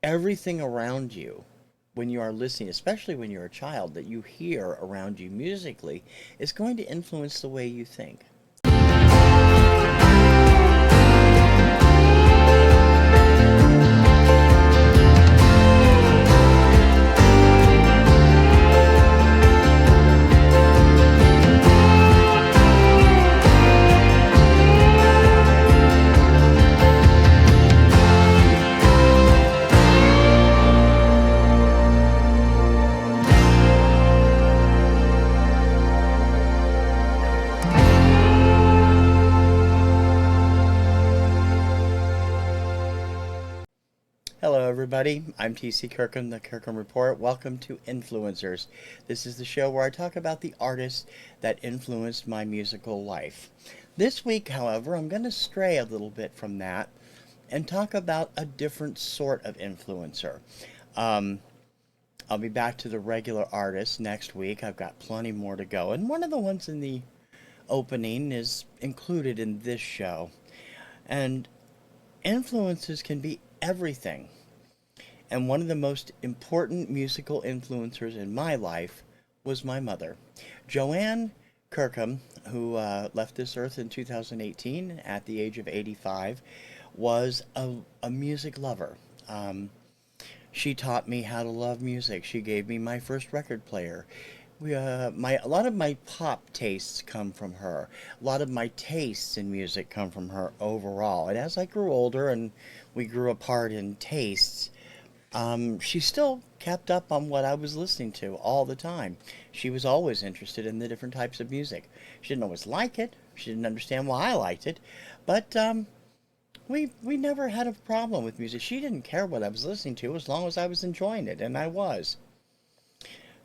Everything around you, when you are listening, especially when you're a child, that you hear around you musically, is going to influence the way you think. Hello, everybody. I'm TC Kirkham, the Kirkham Report. Welcome to Influencers. This is the show where I talk about the artists that influenced my musical life. This week, however, I'm going to stray a little bit from that and talk about a different sort of influencer. Um, I'll be back to the regular artists next week. I've got plenty more to go. And one of the ones in the opening is included in this show. And influences can be everything. And one of the most important musical influencers in my life was my mother. Joanne Kirkham, who left this earth in 2018 at the age of 85, was a music lover. She taught me how to love music. She gave me my first record player. A lot of my pop tastes come from her. A lot of my tastes in music come from her overall. And as I grew older and we grew apart in tastes, she still kept up on what I was listening to all the time. She was always interested in the different types of music. She didn't always like it. She didn't understand why I liked it, but we never had a problem with music. She didn't care what I was listening to as long as I was enjoying it, and I was.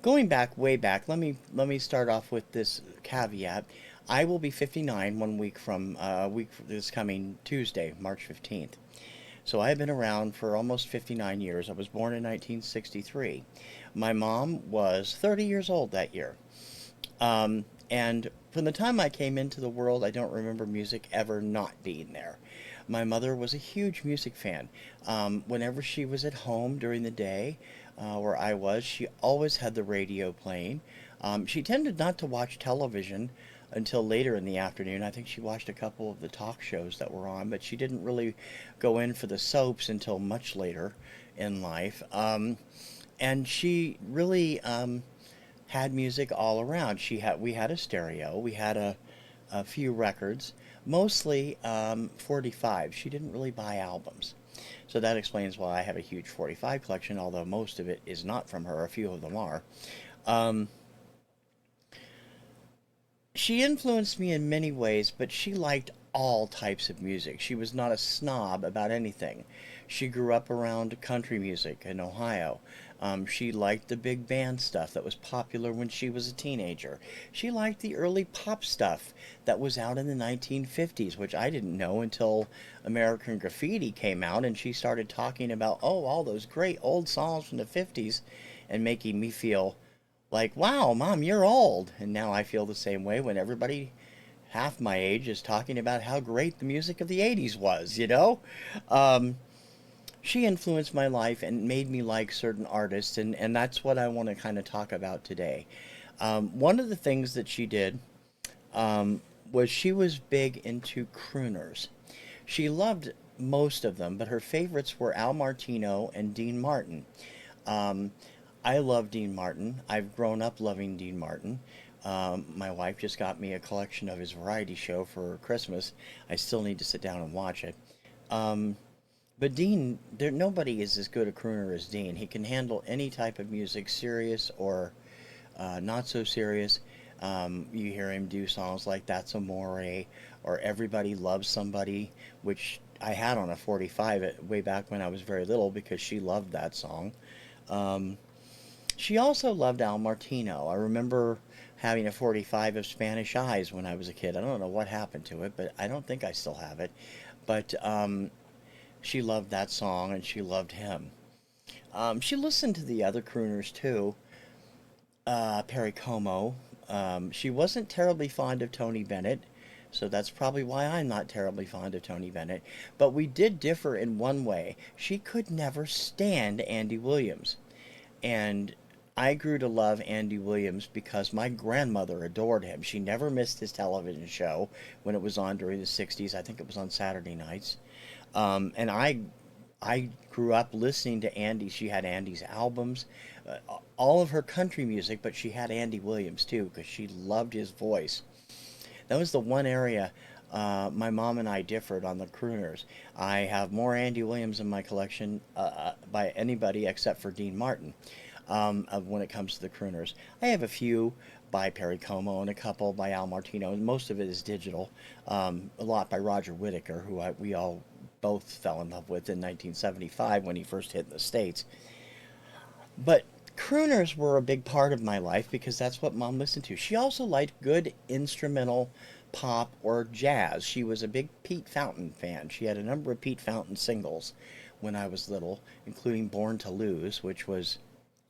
Going back, way back, let me start off with this caveat. I will be 59 1 week from week this coming Tuesday, March 15th. So I've been around for almost 59 years. I was born in 1963. My mom was 30 years old that year. And from the time I came into the world, I don't remember music ever not being there. My mother was a huge music fan. Whenever she was at home during the day, where I was, she always had the radio playing. She tended not to watch television until later in the afternoon. I think she watched a couple of the talk shows that were on, but she didn't really go in for the soaps until much later in life. And she really had music all around. We had a stereo, we had a few records, mostly 45. She didn't really buy albums. So that explains why I have a huge 45 collection, although most of it is not from her. A few of them are. Um, she influenced me in many ways, but she liked all types of music. She was not a snob about anything. She grew up around country music in Ohio. She liked the big band stuff that was popular when she was a teenager. She liked the early pop stuff that was out in the 1950s, which I didn't know until American Graffiti came out and she started talking about, oh, all those great old songs from the 50s and making me feel like, wow, Mom, you're old. And now I feel the same way when everybody half my age is talking about how great the music of the 80s was, you know? Um, she influenced my life and made me like certain artists, and that's what I want to kind of talk about today. One of the things that she did was she was big into crooners. She loved most of them, but her favorites were Al Martino and Dean Martin. Um, I love Dean Martin. I've grown up loving Dean Martin. My wife just got me a collection of his variety show for Christmas. I still need to sit down and watch it. Um, but Dean, nobody is as good a crooner as Dean. He can handle any type of music, serious or not so serious. You hear him do songs like That's Amore or Everybody Loves Somebody, which I had on a 45 way back when I was very little because she loved that song. Um, she also loved Al Martino. I remember having a 45 of Spanish Eyes when I was a kid. I don't know what happened to it, but I don't think I still have it. But she loved that song and she loved him. She listened to the other crooners too, Perry Como. She wasn't terribly fond of Tony Bennett, So that's probably why I'm not terribly fond of Tony Bennett. But we did differ in one way. She could never stand Andy Williams. And I grew to love Andy Williams because my grandmother adored him. She never missed his television show when it was on during the 60s. I think it was on Saturday nights. And I grew up listening to Andy. She had Andy's albums, all of her country music, but she had Andy Williams too because she loved his voice. That was the one area my mom and I differed on the crooners. I have more Andy Williams in my collection by anybody except for Dean Martin when it comes to the crooners. I have a few by Perry Como and a couple by Al Martino, and most of it is digital. A lot by Roger Whittaker, who we all both fell in love with in 1975 when he first hit in the States. But crooners were a big part of my life because that's what Mom listened to. She also liked good instrumental pop or jazz. She was a big Pete Fountain fan. She had a number of Pete Fountain singles when I was little, including Born to Lose, which was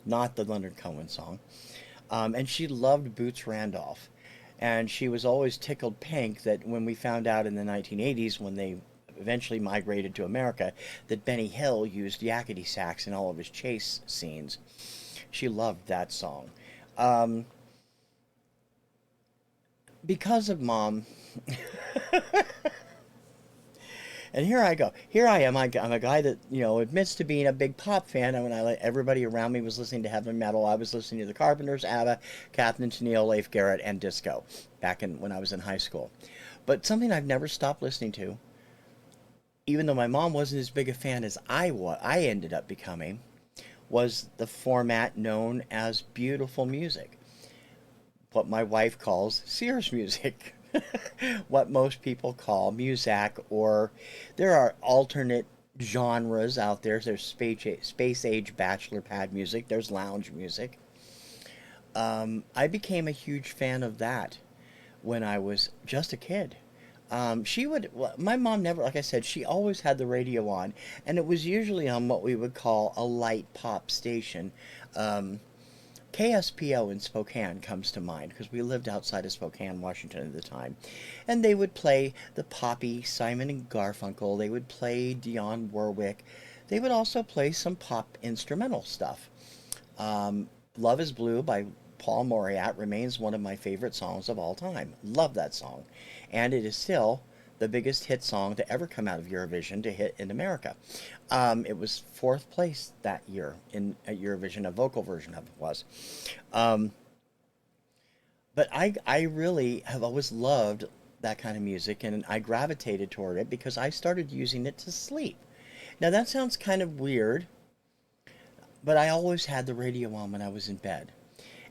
not the Leonard Cohen song. And she loved Boots Randolph. And she was always tickled pink that when we found out in the 1980s, when they eventually migrated to America, that Benny Hill used yakety sax in all of his chase scenes. She loved that song. Um, because of Mom, and here I go. Here I am. I'm a guy that admits to being a big pop fan. And when everybody around me was listening to heavy metal, I was listening to the Carpenters, ABBA, Captain Tennille, Leif Garrett, and disco back when I was in high school. But something I've never stopped listening to, even though my mom wasn't as big a fan as I ended up becoming, was the format known as beautiful music, what my wife calls Sears music. What most people call muzak, or there are alternate genres out there. There's space age bachelor pad music, there's lounge music. I became a huge fan of that when I was just a kid. My mom never, like I said, she always had the radio on, and it was usually on what we would call a light pop station. Um, KSPO in Spokane comes to mind because we lived outside of Spokane, Washington at the time. And they would play the poppy Simon and Garfunkel. They would play Dionne Warwick. They would also play some pop instrumental stuff. Love is Blue by Paul Moriat remains one of my favorite songs of all time. Love that song. And it is still the biggest hit song to ever come out of Eurovision to hit in America. It was fourth place that year at Eurovision, a vocal version of it was. Um, but I really have always loved that kind of music, and I gravitated toward it because I started using it to sleep. Now that sounds kind of weird, but I always had the radio on when I was in bed.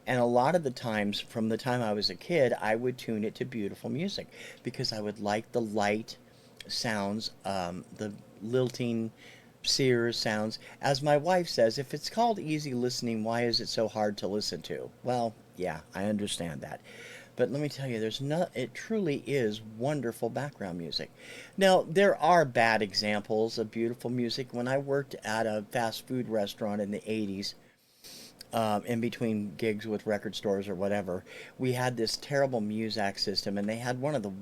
And a lot of the times, from the time I was a kid, I would tune it to beautiful music because I would like the light sounds, the lilting Sears sounds. As my wife says, if it's called easy listening, why is it so hard to listen to? Well, yeah, I understand that. But let me tell you, it truly is wonderful background music. Now, there are bad examples of beautiful music. When I worked at a fast food restaurant in the 80s, in between gigs with record stores or whatever, we had this terrible Muzak system, and they had one of the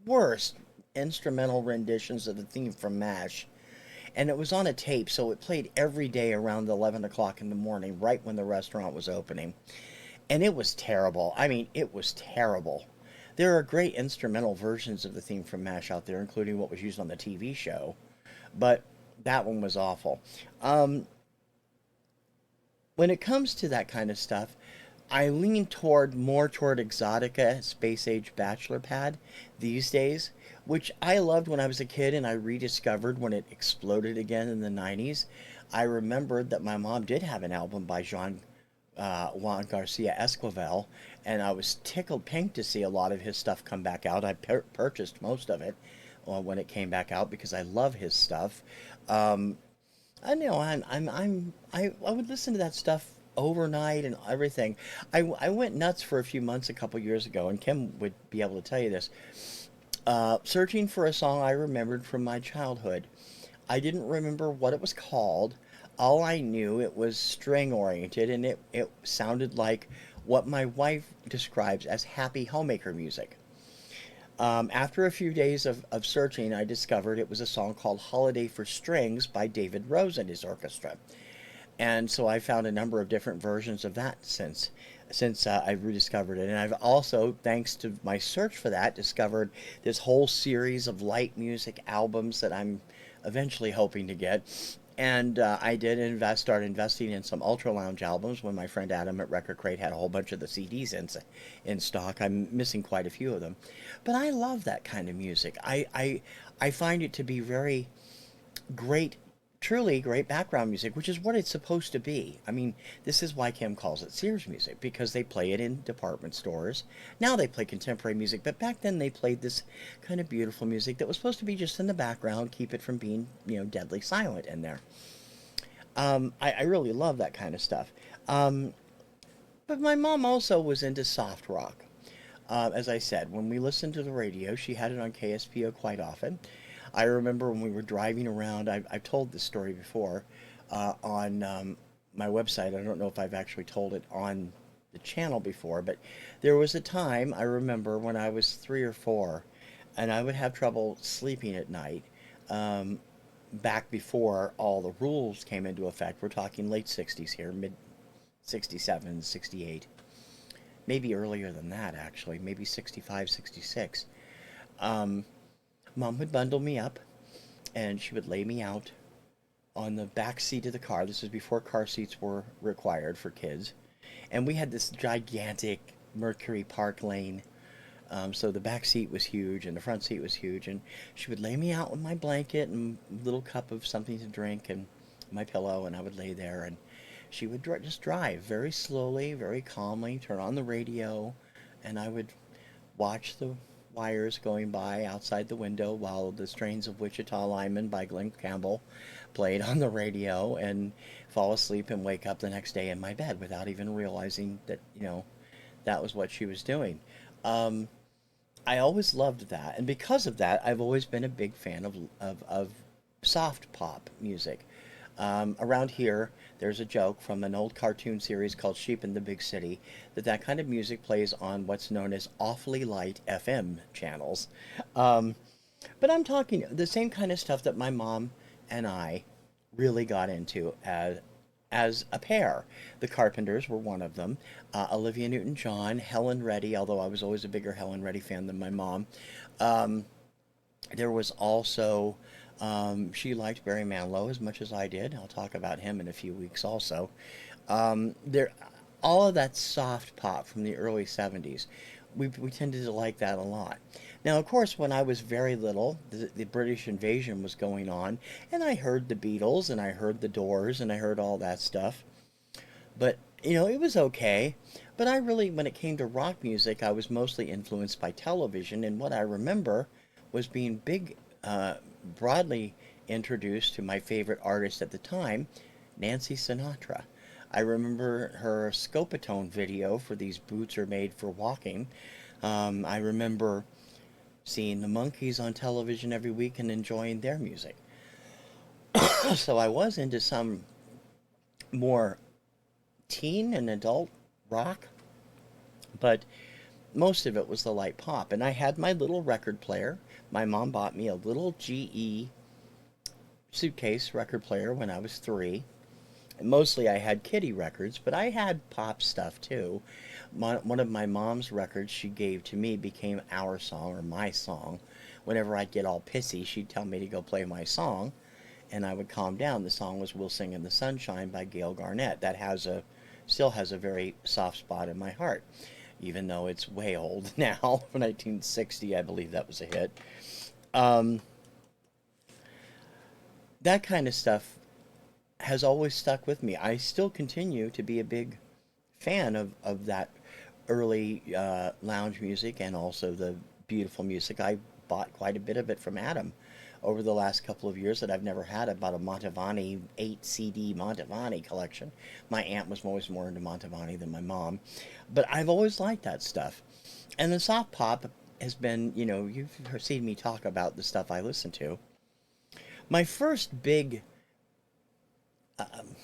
worst instrumental renditions of the theme from MASH. And it was on a tape, so it played every day around 11 o'clock in the morning, right when the restaurant was opening. And it was terrible. I mean, it was terrible. There are great instrumental versions of the theme from MASH out there, including what was used on the TV show, but that one was awful. Um, when it comes to that kind of stuff, I lean more toward Exotica Space Age Bachelor Pad these days, which I loved when I was a kid and I rediscovered when it exploded again in the 90s. I remembered that my mom did have an album by Juan Garcia Esquivel, and I was tickled pink to see a lot of his stuff come back out. I purchased most of it when it came back out because I love his stuff. Um, I know I would listen to that stuff overnight and everything. I went nuts for a few months a couple years ago, and Kim would be able to tell you this. Searching for a song I remembered from my childhood. I didn't remember what it was called. All I knew, it was string oriented, and it sounded like what my wife describes as happy homemaker music. After a few days of searching, I discovered it was a song called Holiday for Strings by David Rose and his orchestra. And so I found a number of different versions of that since I've rediscovered it. And I've also, thanks to my search for that, discovered this whole series of light music albums that I'm eventually hoping to get. And I did start investing in some Ultra Lounge albums when my friend Adam at Record Crate had a whole bunch of the CDs in stock. I'm missing quite a few of them. But I love that kind of music. I find it to be very great, truly great background music, which is what it's supposed to be. I mean, this is why Kim calls it Sears music, because they play it in department stores. Now they play contemporary music, but back then they played this kind of beautiful music that was supposed to be just in the background, keep it from being, deadly silent in there. I really love that kind of stuff. Um, but my mom also was into soft rock. As I said, when we listened to the radio, she had it on KSPO quite often. I remember when we were driving around, I've told this story before on my website. I don't know if I've actually told it on the channel before, but there was a time I remember when I was 3 or 4 and I would have trouble sleeping at night um, back before all the rules came into effect. We're talking late 60s here, mid 67, 68, maybe earlier than that, actually, maybe 65, 66. Um, Mom would bundle me up and she would lay me out on the back seat of the car. This was before car seats were required for kids. And we had this gigantic Mercury Park Lane. So the back seat was huge and the front seat was huge. And she would lay me out with my blanket and a little cup of something to drink and my pillow, and I would lay there. And she would just drive very slowly, very calmly, turn on the radio, and I would watch the wires going by outside the window while the strains of Wichita Lineman by Glenn Campbell played on the radio, and fall asleep and wake up the next day in my bed without even realizing that, that was what she was doing. Um, I always loved that, and because of that, I've always been a big fan of soft pop music. Around here, there's a joke from an old cartoon series called Sheep in the Big City that kind of music plays on what's known as awfully light FM channels. Um, but I'm talking the same kind of stuff that my mom and I really got into as a pair. The Carpenters were one of them. Olivia Newton-John, Helen Reddy, although I was always a bigger Helen Reddy fan than my mom. Um, there was also she liked Barry Manilow as much as I did. I'll talk about him in a few weeks also. There, all of that soft pop from the early 70s, we tended to like that a lot. Now, of course, when I was very little, the British invasion was going on, and I heard the Beatles, and I heard the Doors, and I heard all that stuff. But, it was okay. But I really, when it came to rock music, I was mostly influenced by television, and what I remember was being broadly introduced to my favorite artist at the time, Nancy Sinatra. I remember her Scopatone video for These Boots Are Made for Walking. I remember seeing the Monkees on television every week and enjoying their music. So I was into some more teen and adult rock, but most of it was the light pop. And I had my little record player. My mom bought me a little GE suitcase record player when I was 3. And mostly I had kiddie records, but I had pop stuff too. One of my mom's records she gave to me became our song or my song. Whenever I'd get all pissy, she'd tell me to go play my song, and I would calm down. The song was "We'll Sing in the Sunshine" by Gail Garnett. That still has a very soft spot in my heart, even though it's way old now. 1960, I believe that was a hit. Um, that kind of stuff has always stuck with me. I still continue to be a big fan of that early lounge music and also the beautiful music. I bought quite a bit of it from Adam over the last couple of years that I've never had. About a Montevani 8 CD Montevani collection. My aunt was always more into Montevani than my mom, but I've always liked that stuff. And the soft pop has been, you've seen me talk about the stuff I listen to. My first big um,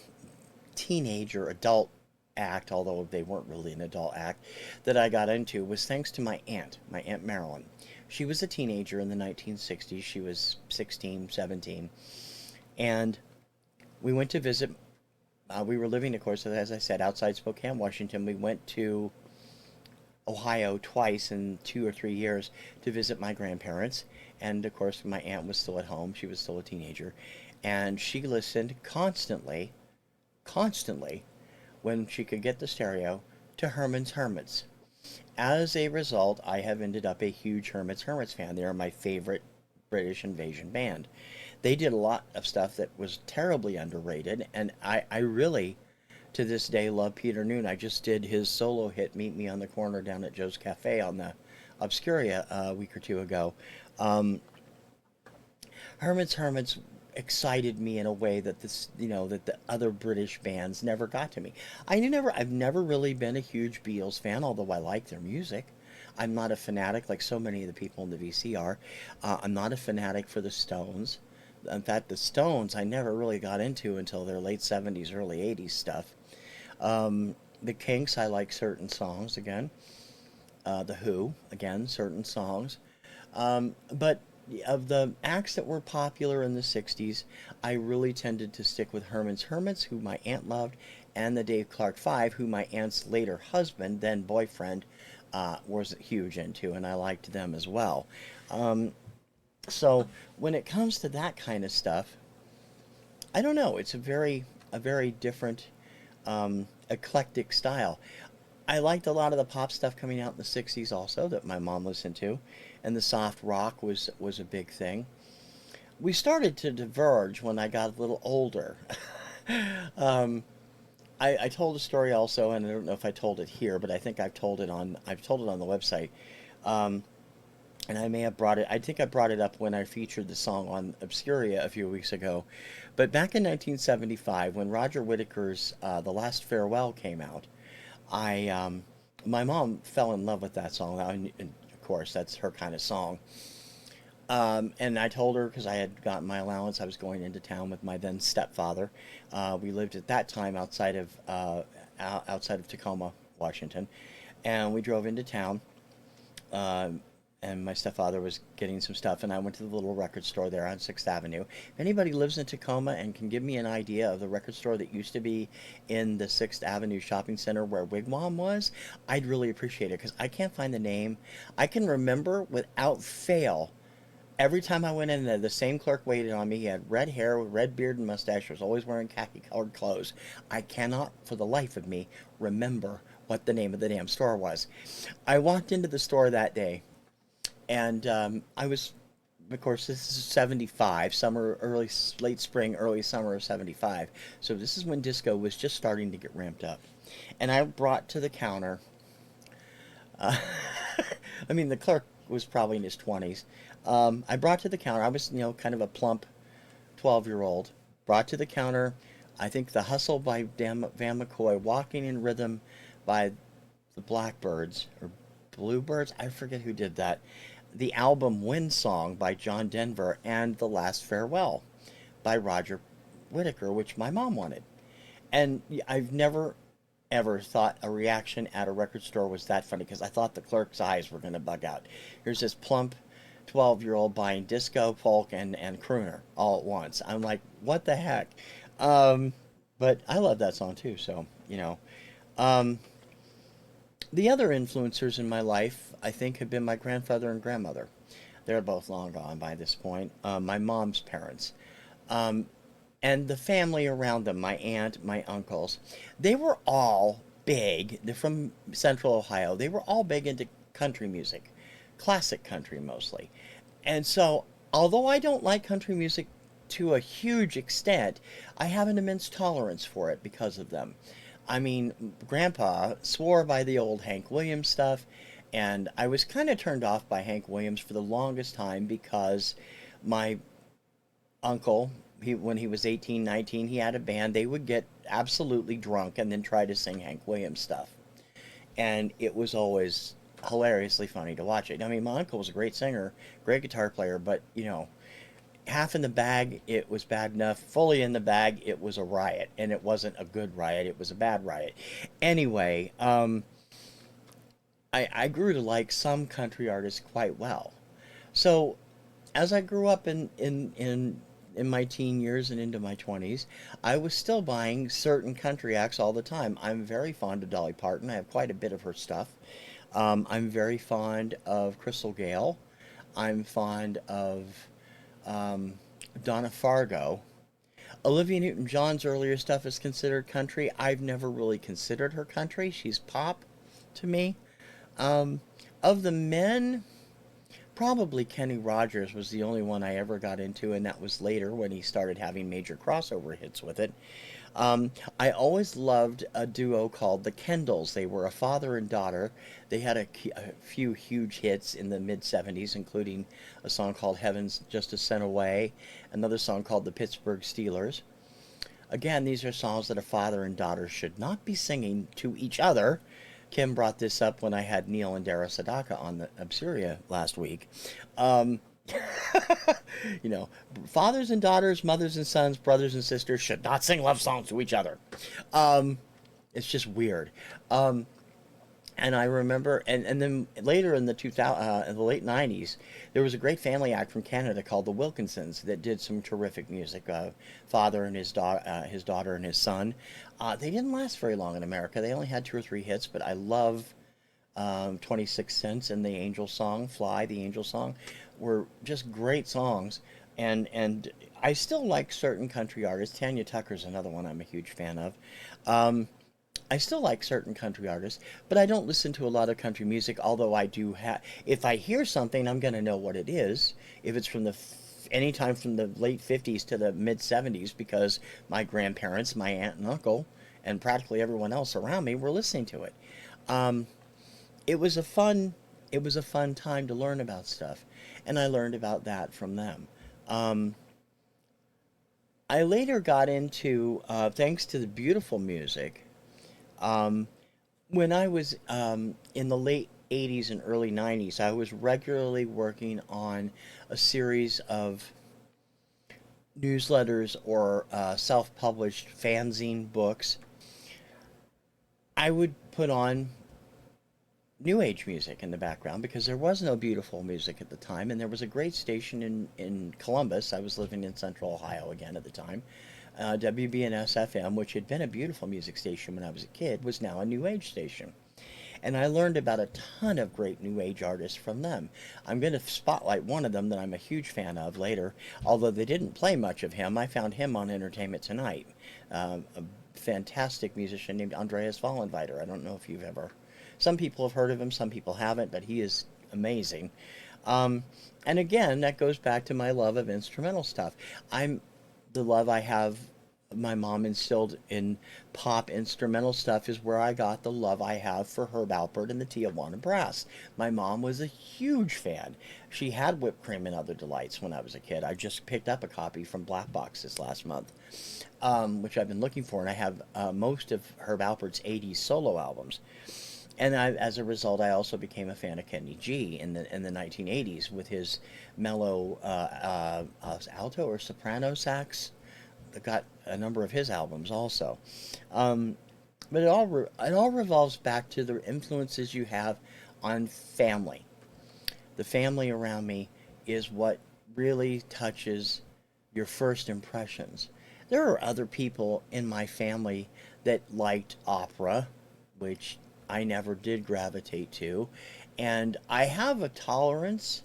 teenager adult act, although they weren't really an adult act, that I got into was thanks to my Aunt Marilyn. She was a teenager in the 1960s. She was 16, 17. And we went to visit. We were living, of course, as I said, outside Spokane, Washington. We went to Ohio twice in 2 or 3 years to visit my grandparents. And of course, my aunt was still at home. She was still a teenager. And she listened constantly, constantly, when she could get the stereo, to Herman's Hermits. As a result, I have ended up a huge Hermits fan. They are my favorite British invasion band. They did a lot of stuff that was terribly underrated, and I really, to this day, love Peter Noone. I just did his solo hit, Meet Me on the Corner, down at Joe's Cafe on the Obscuria a week or two ago. Um, Hermits excited me in a way that that the other British bands never got to me. I've never really been a huge Beatles fan, although I like their music. I'm not a fanatic like so many of the people in the VC are. I'm not a fanatic for the Stones. In fact, the Stones I never really got into until their late 70s, early 80s stuff. The Kinks, I like certain songs again. The Who, again, certain songs. But of the acts that were popular in the 60s, I really tended to stick with Herman's Hermits, who my aunt loved, and the Dave Clark Five, who my aunt's later husband, then boyfriend, was huge into, and I liked them as well. Um, so when it comes to that kind of stuff, I don't know. It's a very different, eclectic style. I liked a lot of the pop stuff coming out in the 60s also that my mom listened to, and the soft rock was a big thing. We started to diverge when I got a little older. um, I told a story also, and I don't know if I told it here, but I think I've told it on the website. Um, and I may have brought it. I think I brought it up when I featured the song on Obscuria a few weeks ago. But back in 1975, when Roger Whittaker's "The Last Farewell" came out, I my mom fell in love with that song. And of course, that's her kind of song. And I told her because I had gotten my allowance, I was going into town with my then stepfather. We lived at that time outside of Tacoma, Washington, and we drove into town. Um, and my stepfather was getting some stuff, and I went to the little record store there on Sixth Avenue. If anybody lives in Tacoma and can give me an idea of the record store that used to be in the Sixth Avenue shopping center where Wigwam was, I'd really appreciate it because I can't find the name. I can remember without fail. Every time I went in there, the same clerk waited on me. He had red hair, red beard, and mustache. Was always wearing khaki-colored clothes. I cannot, for the life of me, remember what the name of the damn store was. I walked into the store that day, and I was, of course, this is 75, summer, late spring, early summer of 75. So this is when disco was just starting to get ramped up. And I brought to the counter, uh, I mean, the clerk was probably in his 20s. I brought to the counter, I was, kind of a plump 12-year-old, brought to the counter, I think The Hustle by Van McCoy, Walking in Rhythm by the Blackbirds, or Bluebirds, I forget who did that, the album Wind Song by John Denver, and The Last Farewell by Roger Whittaker, which my mom wanted. And I've never ever thought a reaction at a record store was that funny because I thought the clerk's eyes were going to bug out. Here's this plump 12-year-old buying disco, folk, and crooner all at once. I'm like, what the heck? Um, but I love that song too, so. Um, the other influencers in my life, I think, have been my grandfather and grandmother. They're both long gone by this point. My mom's parents. Um, and the family around them, my aunt, my uncles, they were all big. They're from Central Ohio. They were all big into country music, classic country mostly. And so, although I don't like country music to a huge extent, I have an immense tolerance for it because of them. I mean, Grandpa swore by the old Hank Williams stuff, and I was kind of turned off by Hank Williams for the longest time because my uncle, when he was 18, 19, he had a band. They would get absolutely drunk and then try to sing Hank Williams stuff. And it was always hilariously funny to watch it. I mean, my uncle was a great singer, great guitar player, but, half in the bag, it was bad enough. Fully in the bag, it was a riot. And it wasn't a good riot, it was a bad riot. Anyway, I grew to like some country artists quite well. So as I grew up in my teen years and into my 20s, I was still buying certain country acts all the time. I'm very fond of Dolly Parton. I have quite a bit of her stuff. I'm very fond of Crystal Gale. I'm fond of um, Donna Fargo. Olivia Newton-John's earlier stuff is considered country. I've never really considered her country. She's pop to me. Um, of the men, probably Kenny Rogers was the only one I ever got into, and that was later when he started having major crossover hits with it. I always loved a duo called the Kendalls. They were a father and daughter. They had a few huge hits in the mid 70s, including a song called Heaven's Just a Cent Away, another song called The Pittsburgh Steelers. Again, these are songs that a father and daughter should not be singing to each other. Kim brought this up when I had Neil and Dara Sadaka on the Absuria last week. Um, you know, fathers and daughters, mothers and sons, brothers and sisters should not sing love songs to each other. Um, it's just weird. Um, and I remember, and then later in the in the late '90s, there was a great family act from Canada called the Wilkinsons that did some terrific music. Father and his daughter and his son. They didn't last very long in America. They only had two or three hits, but I love 26 Cents and the Angel Song, Fly, the Angel Song, were just great songs. And I still like certain country artists. Tanya Tucker's another one I'm a huge fan of. Um, I still like certain country artists, but I don't listen to a lot of country music, although I do have, if I hear something, I'm going to know what it is. If it's from the anytime from the late 50s to the mid 70s, because my grandparents, my aunt and uncle, and practically everyone else around me were listening to it. Um, it was a fun it was a fun time to learn about stuff, and I learned about that from them. Um, I later got into, thanks to the beautiful music, um, when I was in the late 80s and early 90s, I was regularly working on a series of newsletters or self published fanzine books. I would put on new age music in the background because there was no beautiful music at the time, and there was a great station in Columbus. I was living in central Ohio again at the time. WBNS FM, which had been a beautiful music station when I was a kid, was now a new age station. And I learned about a ton of great new age artists from them. I'm going to spotlight one of them that I'm a huge fan of later, although they didn't play much of him. I found him on Entertainment Tonight. A fantastic musician named Andreas Vollenweider. I don't know if you've ever. Some people have heard of him, some people haven't, but he is amazing. Um, and again, that goes back to my love of instrumental stuff. I'm the love I have my mom instilled in pop instrumental stuff is where I got the love I have for Herb Alpert and the Tijuana Brass. My mom was a huge fan. She had Whipped Cream and Other Delights when I was a kid. I just picked up a copy from Black Box this last month, which I've been looking for, and I have most of Herb Alpert's '80s solo albums. And as a result, I also became a fan of Kenny G in the 1980s with his mellow alto or soprano sax. I got a number of his albums also. Um, but it all revolves back to the influences you have on family. The family around me is what really touches your first impressions. There are other people in my family that liked opera, which I never did gravitate to, and I have a tolerance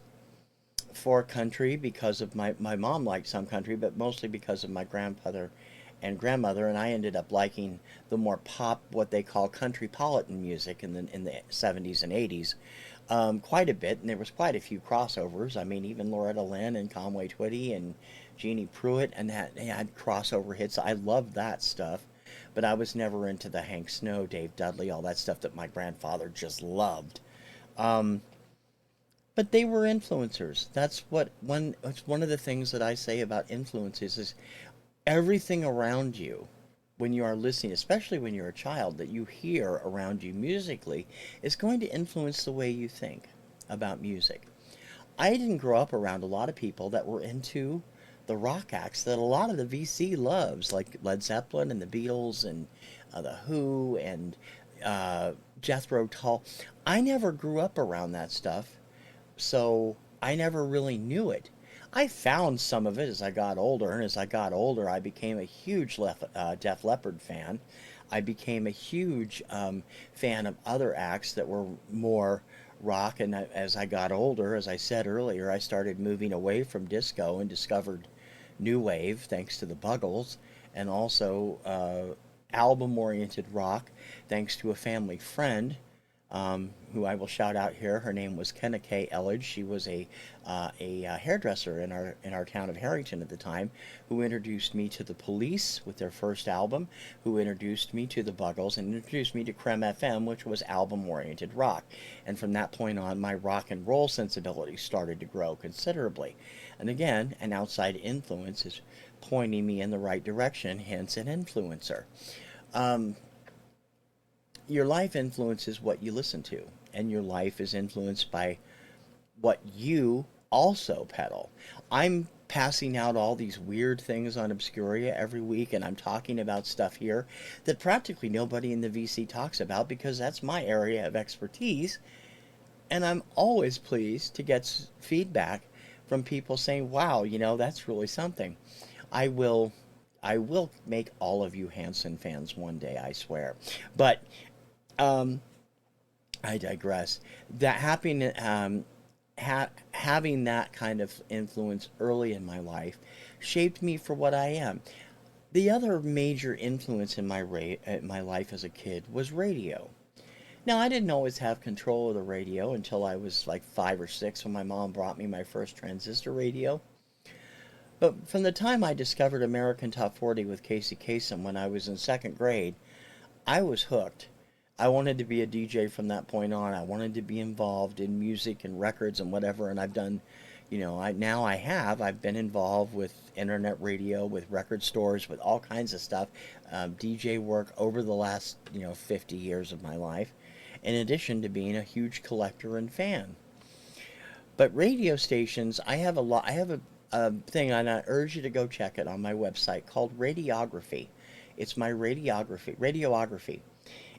for country because of my mom liked some country, but mostly because of my grandfather and grandmother, and I ended up liking the more pop, what they call countrypolitan music in the 70s and 80s, quite a bit, and there was quite a few crossovers. I mean, even Loretta Lynn and Conway Twitty and Jeannie Pruitt, and that they had crossover hits. I loved that stuff, but I was never into the Hank Snow, Dave Dudley, all that stuff that my grandfather just loved. Um, but they were influencers. It's one of the things that I say about influences is everything around you when you are listening, especially when you're a child, that you hear around you musically is going to influence the way you think about music. I didn't grow up around a lot of people that were into the rock acts that a lot of the VC loves, like Led Zeppelin and the Beatles and the Who and Jethro Tull. I never grew up around that stuff, so I never really knew it. I found some of it as I got older, and as I got older, I became a huge Def Leppard fan. I became a huge fan of other acts that were more rock, and as I got older, as I said earlier, I started moving away from disco and discovered new wave thanks to the Buggles, and also album-oriented rock thanks to a family friend who I will shout out here. Her name was Kenna K. Elledge. She was a hairdresser in our town of Harrington at the time, who introduced me to the Police with their first album, who introduced me to the Buggles, and introduced me to Creme FM, which was album-oriented rock. And from that point on, my rock and roll sensibility started to grow considerably. And again, an outside influence is pointing me in the right direction, hence an influencer. Your life influences what you listen to, and your life is influenced by what you also peddle. I'm passing out all these weird things on Obscuria every week, and I'm talking about stuff here that practically nobody in the VC talks about because that's my area of expertise. And I'm always pleased to get feedback from people saying, wow, that's really something. I will make all of you Hanson fans one day, I swear. But I digress. That having that kind of influence early in my life shaped me for what I am. The other major influence in my life as a kid was radio. Now, I didn't always have control of the radio until I was like 5 or 6 when my mom brought me my first transistor radio. But from the time I discovered American Top 40 with Casey Kasem when I was in 2nd grade, I was hooked. I wanted to be a DJ from that point on. I wanted to be involved in music and records and whatever, and I've done, I've been involved with internet radio, with record stores, with all kinds of stuff, DJ work over the last, 50 years of my life, in addition to being a huge collector and fan. But radio stations, I have a thing, and I urge you to go check it on my website called Radiography. It's my radiography.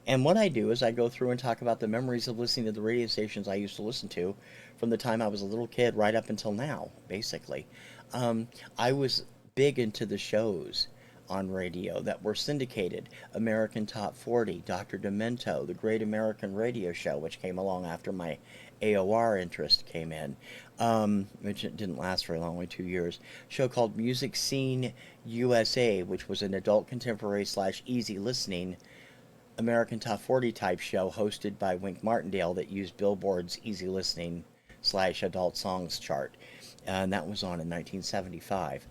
And what I do is I go through and talk about the memories of listening to the radio stations I used to listen to from the time I was a little kid right up until now, basically. I was big into the shows on radio that were syndicated. American Top 40, Dr. Demento, the Great American Radio Show, which came along after my AOR interest came in, which didn't last very long, only 2 years. A show called Music Scene USA, which was an adult contemporary / easy listening American Top 40 type show hosted by Wink Martindale that used Billboard's easy listening / adult songs chart. And that was on in 1975.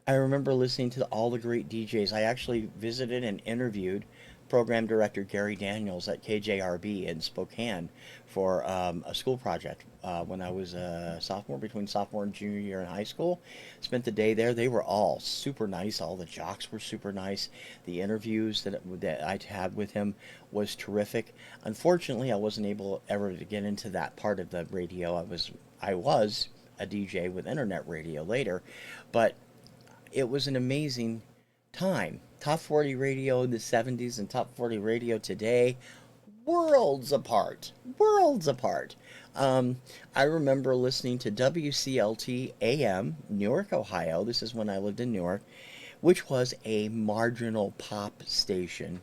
I remember listening to all the great DJs. I actually visited and interviewed program director Gary Daniels at KJRB in Spokane for a school project when I was a sophomore, between sophomore and junior year in high school. Spent the day there. They were all super nice. All the jocks were super nice. The interviews that I had with him was terrific. Unfortunately, I wasn't able ever to get into that part of the radio. I was a DJ with internet radio later, but it was an amazing time. Top 40 radio in the 70s and Top 40 radio today, worlds apart. Worlds apart. I remember listening to WCLT AM, Newark, Ohio. This is when I lived in Newark, which was a marginal pop station.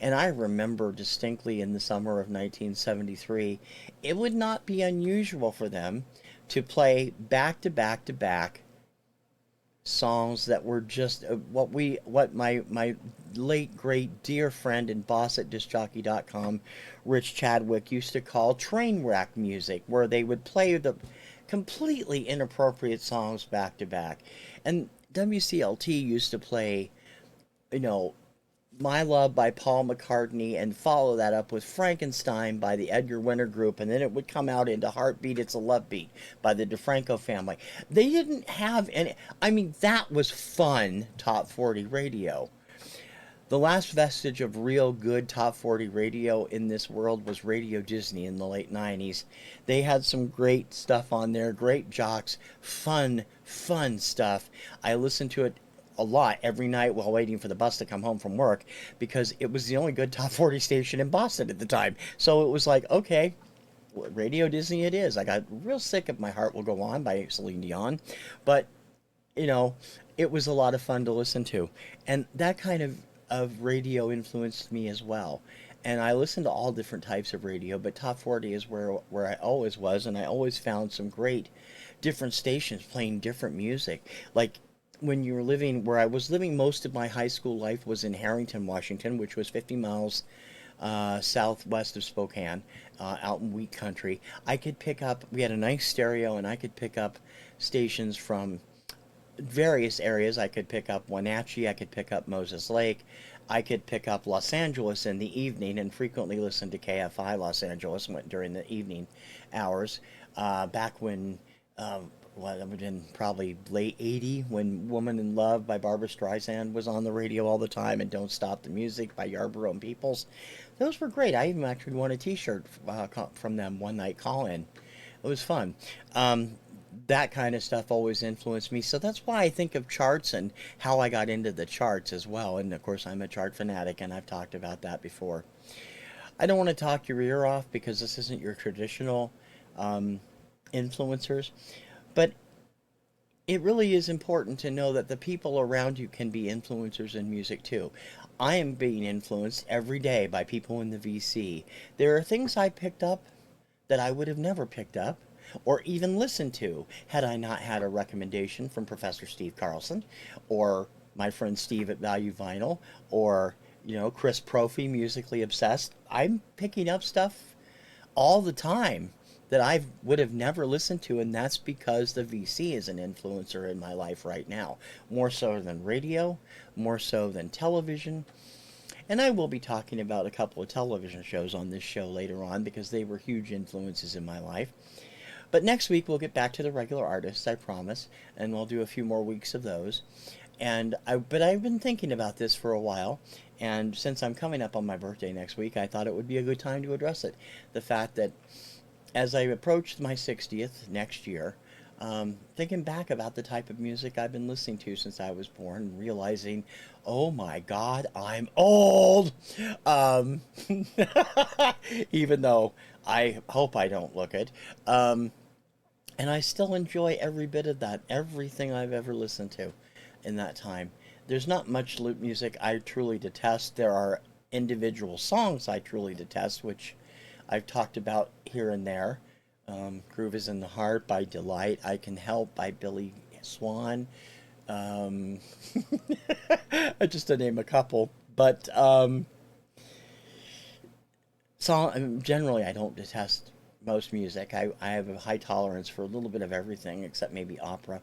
And I remember distinctly in the summer of 1973, it would not be unusual for them to play back to back to back songs that were just what my late great dear friend and boss at discjockey.com, Rich Chadwick, used to call train wreck music, where they would play the completely inappropriate songs back to back. And WCLT used to play, My Love by Paul McCartney and follow that up with Frankenstein by the Edgar Winter Group, and then it would come out into Heartbeat, It's a Love Beat by the DeFranco family. They didn't have any, that was fun Top 40 radio. The last vestige of real good Top 40 radio in this world was Radio Disney in the late 90s. They had some great stuff on there, great jocks, fun stuff. I listened to it a lot every night while waiting for the bus to come home from work, because it was the only good Top 40 station in Boston at the time. So it was like, okay, Radio Disney it is. I got real sick of My Heart Will Go On by Celine Dion, but you know, it was a lot of fun to listen to. And that kind of radio influenced me as well. And I listened to all different types of radio, but Top 40 is where I always was, and I always found some great different stations playing different music. Like when you were living where I was living most of my high school life was in Harrington, Washington, which was 50 miles southwest of Spokane, out in wheat country. I could pick up, we had a nice stereo, and I could pick up stations from various areas. I could pick up Wenatchee, I could pick up Moses Lake, I could pick up Los Angeles in the evening and frequently listen to KFI Los Angeles during the evening hours. Back when, well, it would have been probably late 80 when Woman in Love by Barbara Streisand was on the radio all the time, and Don't Stop the Music by Yarborough and Peoples. Those were great. I even actually won a t-shirt from them one night call-in. It was fun. That kind of stuff always influenced me. So that's why I think of charts and how I got into the charts as well. And of course, I'm a chart fanatic, and I've talked about that before. I don't want to talk your ear off because this isn't your traditional influencers, but it really is important to know that the people around you can be influencers in music too. I am being influenced every day by people in the VC. There are things I picked up that I would have never picked up or even listened to had I not had a recommendation from Professor Steve Carlson or my friend Steve at Value Vinyl or Chris Profi, Musically Obsessed. I'm picking up stuff all the time that I would have never listened to, and that's because the VC is an influencer in my life right now, more so than radio, more so than television. And I will be talking about a couple of television shows on this show later on because they were huge influences in my life. But next week we'll get back to the regular artists, I promise, and we'll do a few more weeks of those. But I've been thinking about this for a while, and since I'm coming up on my birthday next week, I thought it would be a good time to address it. The fact that as I approach my 60th next year, thinking back about the type of music I've been listening to since I was born, realizing, oh my God, I'm old. Um, Even though I hope I don't look it. And I still enjoy every bit of that, everything I've ever listened to in that time. There's not much loop music I truly detest. There are individual songs I truly detest, which I've talked about here and there. Groove is in the Heart by Delight. I Can Help by Billy Swan. Um, just to name a couple. But generally, I don't detest most music. I have a high tolerance for a little bit of everything except maybe opera.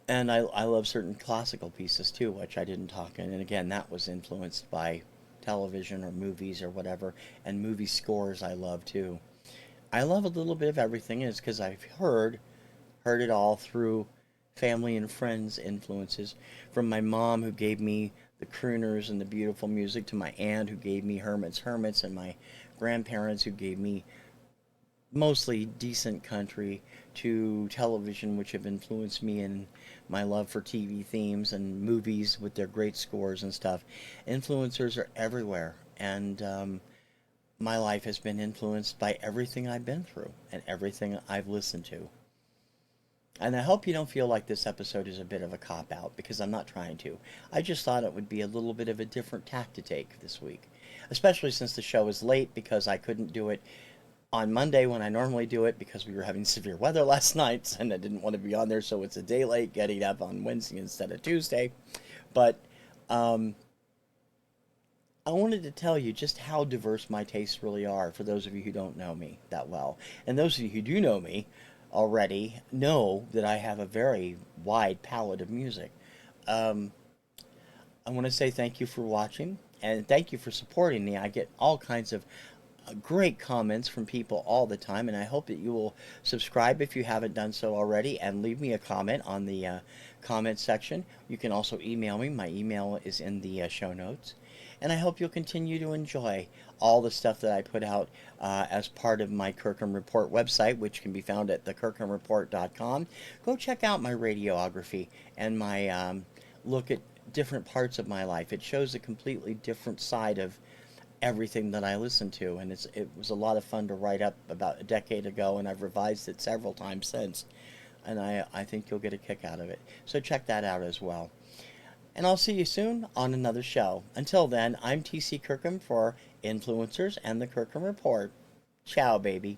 And I love certain classical pieces too, which I didn't talk in. And again, that was influenced by television or movies or whatever. And movie scores I love too. I love a little bit of everything, and it's because I've heard it all through family and friends influences. From my mom who gave me the crooners and the beautiful music to my aunt who gave me Hermits and my grandparents who gave me mostly decent country to television, which have influenced me in my love for TV themes and movies with their great scores and stuff. Influencers are everywhere, and my life has been influenced by everything I've been through and everything I've listened to. And I hope you don't feel like this episode is a bit of a cop out because I'm not trying to. I just thought it would be a little bit of a different tack to take this week, especially since the show is late because I couldn't do it on Monday when I normally do it because we were having severe weather last night and I didn't want to be on there, so it's a day late getting up on Wednesday instead of Tuesday. But I wanted to tell you just how diverse my tastes really are for those of you who don't know me that well. And those of you who do know me already know that I have a very wide palette of music. Um, I want to say thank you for watching and thank you for supporting me. I get all kinds of great comments from people all the time, and I hope that you will subscribe if you haven't done so already and leave me a comment on the comment section. You can also email me. My email is in the show notes. And I hope you'll continue to enjoy all the stuff that I put out as part of my Kirkham Report website, which can be found at thekirkhamreport.com. Go check out my radiography and my look at different parts of my life. It shows a completely different side of everything that I listen to, and it was a lot of fun to write up about a decade ago, and I've revised it several times since, and I think you'll get a kick out of it. So check that out as well. And I'll see you soon on another show. Until then, I'm TC Kirkham for Influencers and the Kirkham Report. Ciao, baby.